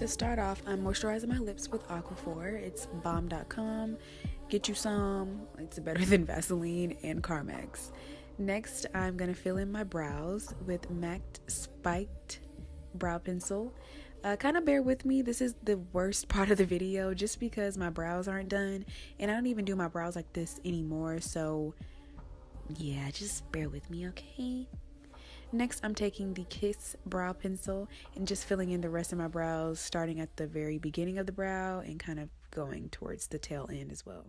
To start off, I'm moisturizing my lips with Aquaphor. It's bomb.com. Get you some. It's better than Vaseline and Carmex. Next, I'm going to fill in my brows with MAC Spiked Brow Pencil. Kind of bear with me. This is the worst part of the video just because my brows aren't done. And I don't even do my brows like this anymore. So, yeah, just bear with me, okay? Next, I'm taking the Kiss Brow Pencil and just filling in the rest of my brows, starting at the very beginning of the brow and kind of going towards the tail end as well.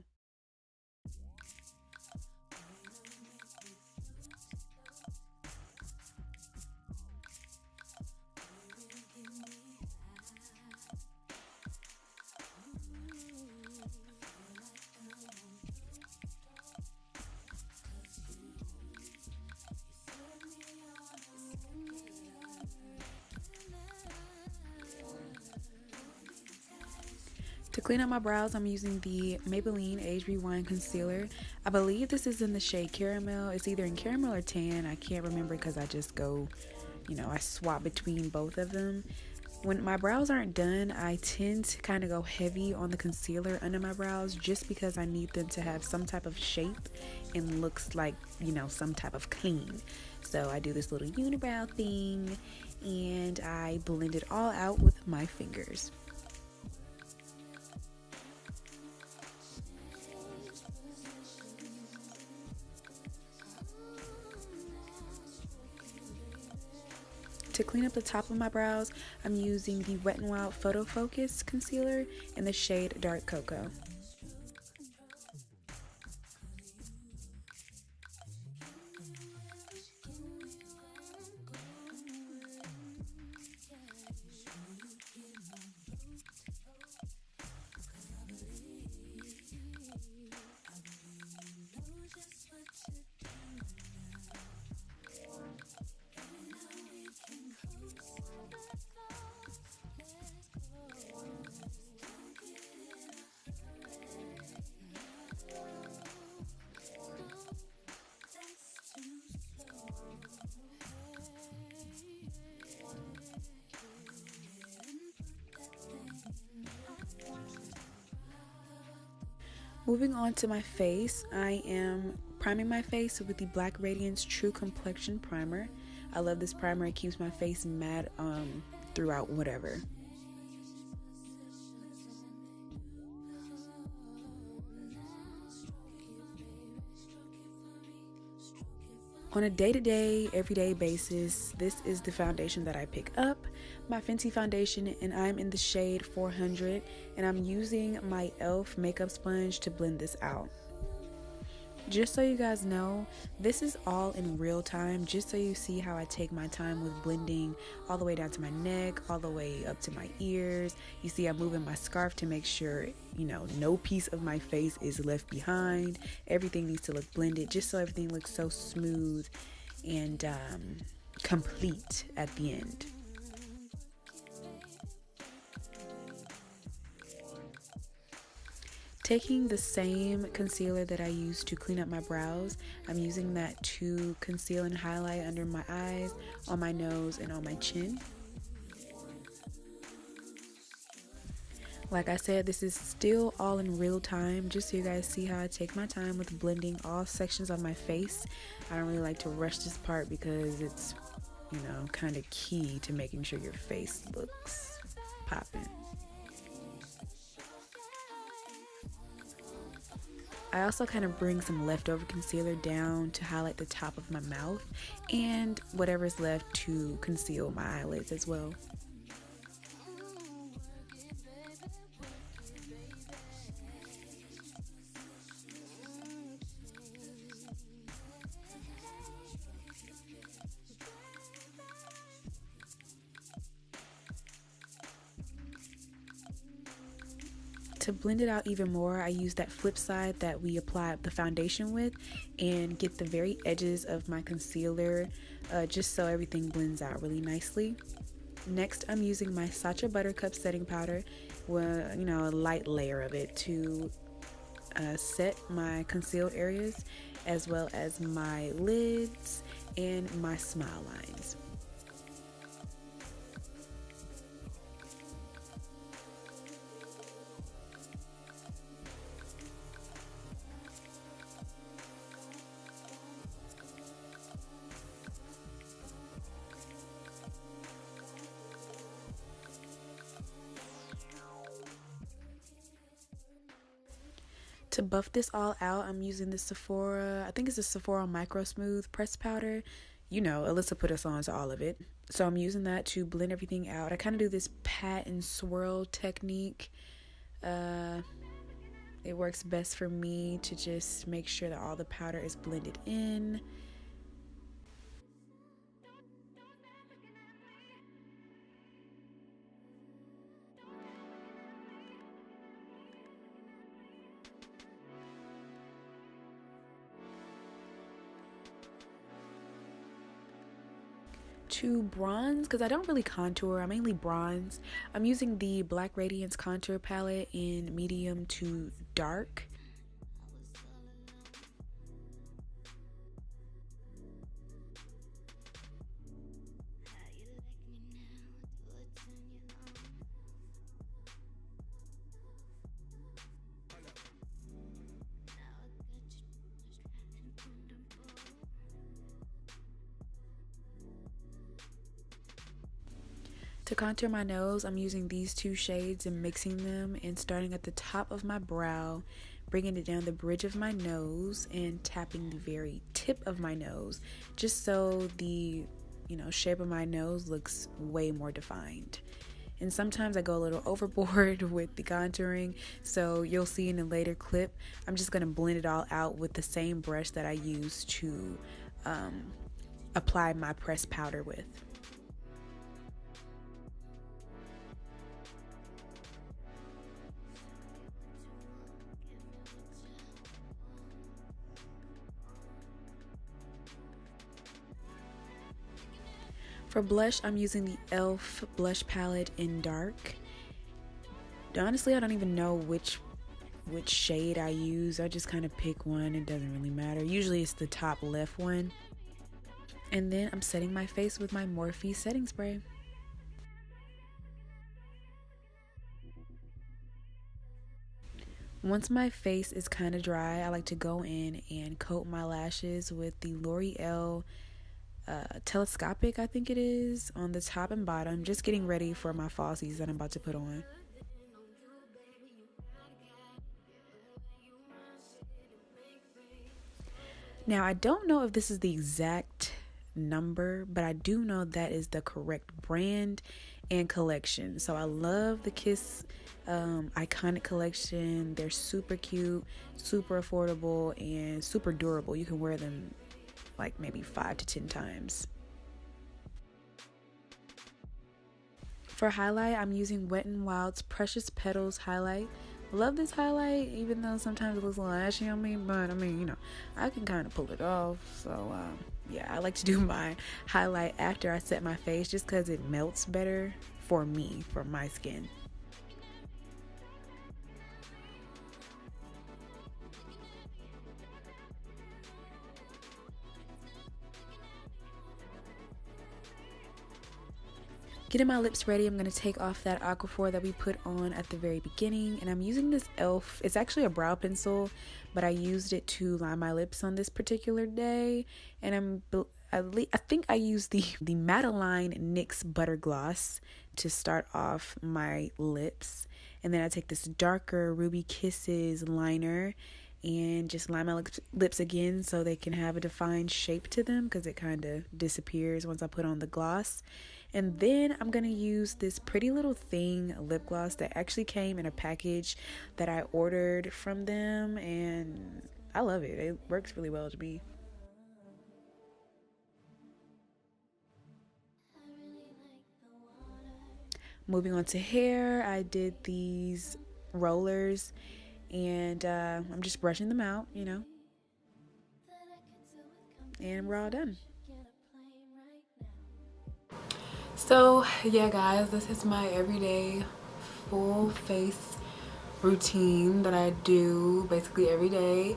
To clean up my brows, I'm using the Maybelline Age Rewind Concealer. I believe this is in the shade Caramel. It's either in Caramel or Tan. I can't remember because I just go, I swap between both of them. When my brows aren't done, I tend to kind of go heavy on the concealer under my brows just because I need them to have some type of shape and looks like, some type of clean. So I do this little unibrow thing and I blend it all out with my fingers. To clean up the top of my brows, I'm using the Wet n Wild Photo Focus Concealer in the shade Dark Cocoa. Moving on to my face, I am priming my face with the Black Radiance True Complexion Primer. I love this primer. It keeps my face matte throughout whatever. On a day-to-day, everyday basis, this is the foundation that I pick up, my Fenty foundation, and I'm in the shade 400, and I'm using my e.l.f. makeup sponge to blend this out. Just so you guys know, this is all in real time, just so you see how I take my time with blending all the way down to my neck, all the way up to my ears. You see I'm moving my scarf to make sure, no piece of my face is left behind. Everything needs to look blended, just so everything looks so smooth and complete at the end. Taking the same concealer that I used to clean up my brows, I'm using that to conceal and highlight under my eyes, on my nose, and on my chin. Like I said, this is still all in real time, just so you guys see how I take my time with blending all sections of my face. I don't really like to rush this part because it's, kind of key to making sure your face looks popping. I also kind of bring some leftover concealer down to highlight the top of my mouth and whatever's left to conceal my eyelids as well. To blend it out even more, I use that flip side that we applied the foundation with and get the very edges of my concealer just so everything blends out really nicely. Next, I'm using my Sacha Buttercup setting powder, well, you know, a light layer of it to set my concealed areas as well as my lids and my smile lines. To buff this all out, I'm using the Sephora, I think it's a Sephora Micro Smooth pressed powder. You know, Alyssa put us on to all of it. So I'm using that to blend everything out. I kind of do this pat and swirl technique. It works best for me to just make sure that all the powder is blended in. To bronze, because I don't really contour, I mainly bronze, I'm using the Black Radiance contour palette in medium to dark. To contour my nose, I'm using these two shades and mixing them and starting at the top of my brow, bringing it down the bridge of my nose and tapping the very tip of my nose just so the, you know, shape of my nose looks way more defined. And sometimes I go a little overboard with the contouring, so you'll see in a later clip, I'm just going to blend it all out with the same brush that I used to apply my pressed powder with. For blush, I'm using the e.l.f. blush palette in dark. Honestly, I don't even know which shade I use. I just kind of pick one. It doesn't really matter. Usually it's the top left one. And then I'm setting my face with my Morphe setting spray. Once my face is kind of dry, I like to go in and coat my lashes with the L'Oreal telescopic, I think it is, on the top and bottom, just getting ready for my falsies that I'm about to put on. Now, I don't know if this is the exact number, but I do know that is the correct brand and collection. So I love the Kiss Iconic collection. They're super cute, super affordable, and super durable. You can wear them like maybe 5 to 10 times. For highlight, I'm using Wet n Wild's Precious Petals highlight. Love this highlight, even though sometimes it looks a little ashy on me, but I mean, you know, I can kind of pull it off. So yeah, I like to do my highlight after I set my face just because it melts better for me, for my skin. Getting my lips ready, I'm going to take off that Aquaphor that we put on at the very beginning, and I'm using this e.l.f. It's actually a brow pencil, but I used it to line my lips on this particular day, and I think I used the Maybelline NYX Butter Gloss to start off my lips, and then I take this darker Ruby Kisses liner and just line my lips again so they can have a defined shape to them because it kind of disappears once I put on the gloss. And then I'm going to use this Pretty Little Thing lip gloss that actually came in a package that I ordered from them, and I love it. It works really well to me. Moving on to hair, I did these rollers, and I'm just brushing them out, you know, and we're all done. So yeah guys, this is my everyday full face routine that I do basically every day.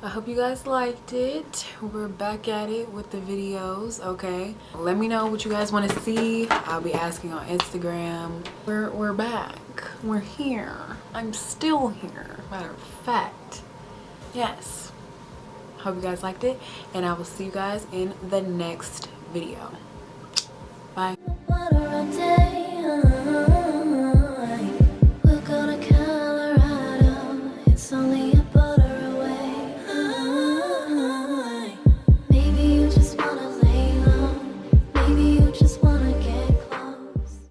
I hope you guys liked it. We're back at it with the videos, okay? Let me know what you guys want to see. I'll be asking on Instagram. We're back. We're here. I'm still here, matter of fact. Yes. Hope you guys liked it, and I will see you guys in the next video.